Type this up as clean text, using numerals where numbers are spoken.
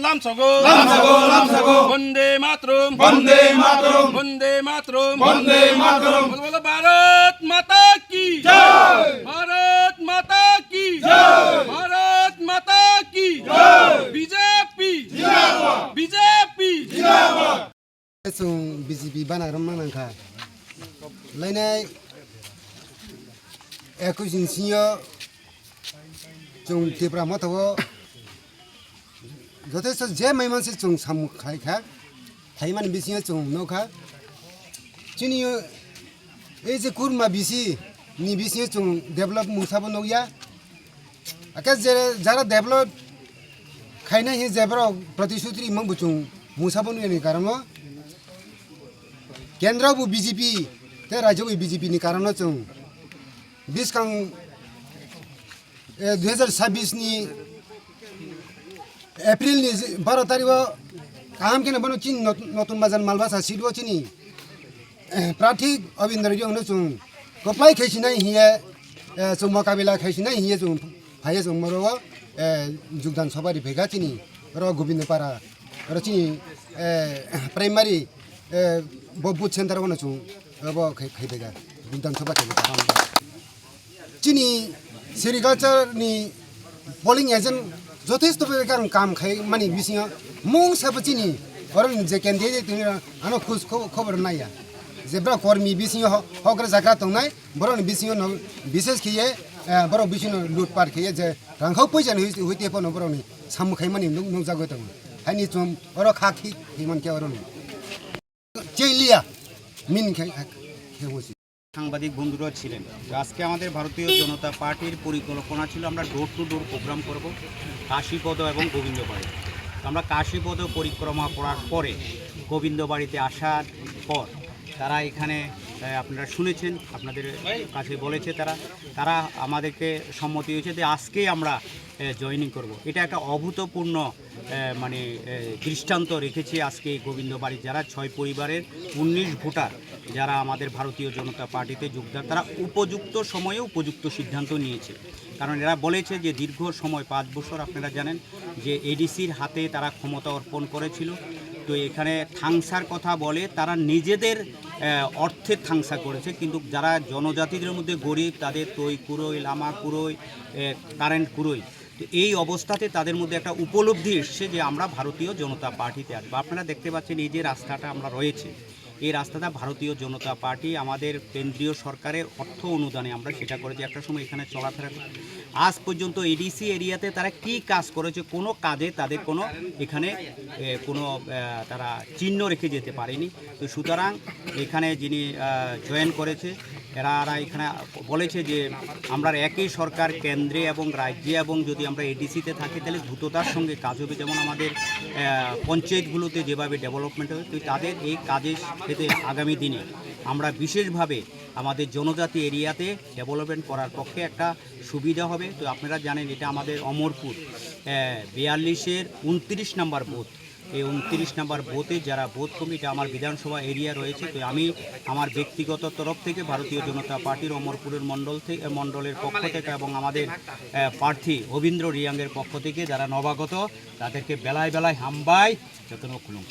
লামসাগো বন্দে মাতরম বলো বলো ভারত মাতা কি জয় ভারত মাতা কি জয় ভারত মাতা কি জয় বিজেপি জিন্দাবাদ বিজেপি জিন্দাবাদ বিজেপি বানারম মানাंखा लायनाय 21 सिंह जों देब्रा माथाव যথেষ্ট যে মাইমানসে जों सामु खायखा थाइमान बिसिङा जों नखा चिनि ए जे कुरमा बिसि नि बिसिङा जों डेभलप मुसाबो नया आके जे जारा डेभलप खायना हे जेब्रा प्रतिश्रुति मंगबो जों मुसाबो नयनि कारण केन्द्रबो बीजेपी ते राज्यबो बीजेपी नि कारण जों बिसखां 2026 नि एप्रिल नि 12 तारिख काम केना बनो चिन नतुन बाजार मालबासा सिडो चिनि प्रार्थी अविन्द्र जोंनो जों कपाय खैसिनाय हिया जों मकाबिला खैसिनाय हिया जों फाय जों मरो जुगदान सबारि भेगा चिनि र गोविन्द पारा र चिनि प्राइमारी बुथ सेन्टर बनो जों अब खैबेगा जुगदान सभा खैबेगा चिनि सेरिकालचार नि पोलिंग एजेंट যথেষ্ট কাম খাই মানে বিসিং মুং সাবচিনি অরং যে ক্যান্ডিডেট তুমি আনো খোঁজ খবর নাইয়া যেব্রা কর্মী বিসিং হকরা জায়গা তংনাই বরং বিসিং বিশেষ খেয়ে বড় বিসিং লুটপাট খেয়ে যে রাংখাও পয়সা হইতে পন বরং সামু খাই মানে নুং জাগো তং হাইনি চুম অর খাখি হিমন কে অরং চেলিয়া মিন খাই হেবসি সাংবাদিক বন্ধুরা ছিলেন আজকে আমাদের ভারতীয় জনতা পার্টির পরিকল্পনা ছিল আমরা ডোর টু ডোর প্রোগ্রাম করব কাশীপদ এবং গোবিন্দবাড়ি আমরা কাশীপদ পরিক্রমা করার পরে গোবিন্দবাড়িতে আসার পর তারা এখানে আপনারা শুনেছেন আপনাদের কাছে বলেছে তারা আমাদেরকে সম্মতি হয়েছে যে আজকেই আমরা জয়েনিং করব। এটা একটা অভূতপূর্ণ মানে দৃষ্টান্ত রেখেছে আজকে গোবিন্দবাড়ি যারা 6 পরিবারের 19 ভোটার যারা আমাদের ভারতীয় জনতা পার্টিতে যোগদান তারা উপযুক্ত সময়ে উপযুক্ত সিদ্ধান্ত নিয়েছে। কারণ এরা বলেছে যে দীর্ঘ সময় 5 বছর আপনারা জানেন যে এডিসির হাতে তারা ক্ষমতা অর্পণ করেছিল। তো এখানে থাংসার কথা বলে তারা নিজেদের অর্থের থাংসা করেছে, কিন্তু যারা জনজাতিদের মধ্যে গরিব তাদের তৈ কুরোই লামা কুরোই কারেন্ট কুরোই, তো এই অবস্থাতে তাদের মধ্যে একটা উপলব্ধি এসছে যে আমরা ভারতীয় জনতা পার্টিতে আসবো। আপনারা দেখতে পাচ্ছেন এই যে রাস্তাটা আমরা রয়েছে এই রাস্তাটা ভারতীয় জনতা পার্টি আমাদের কেন্দ্রীয় সরকারের অর্থ অনুদানে আমরা সেটা করেছি। একটা সময় এখানে চলাফেরা আজ পর্যন্ত এডিসি এরিয়াতে তারা কি কাজ করেছে কোনো কাজে তাদের কোনো এখানে কোনো তারা চিহ্ন রেখে যেতে পারেনি। তো সুতরাং এখানে যিনি জয়েন করেছে এরা এখানে বলেছে যে আমরা একই সরকার কেন্দ্রে এবং রাজ্যে এবং যদি আমরা এডিসিতে থাকি তাহলে দ্রুততার সঙ্গে কাজ হবে, যেমন আমাদের পঞ্চায়েতগুলোতে যেভাবে ডেভেলপমেন্ট হবে। তো তাদের এই কাজের ক্ষেত্রে আগামী দিনে আমরা বিশেষভাবে আমাদের জনজাতি এরিয়াতে ডেভেলপমেন্ট করার পক্ষে একটা সুবিধা হবে। তো আপনারা জানেন এটা আমাদের অমরপুর 42-এর 29 নম্বর বুথ। এই 29 নম্বর বুথে যারা বুথ কমিটি আমার বিধানসভা এরিয়া রয়েছে, তো আমি আমার ব্যক্তিগত তরফ থেকে ভারতীয় জনতা পার্টির অমরপুরের মণ্ডলের পক্ষ থেকে এবং আমাদের প্রার্থী অবিন্দ্র রিয়াংয়ের পক্ষ থেকে যারা নবাগত তাদেরকে বেলায় বেলায় হামবাই যত্ন খুলুন।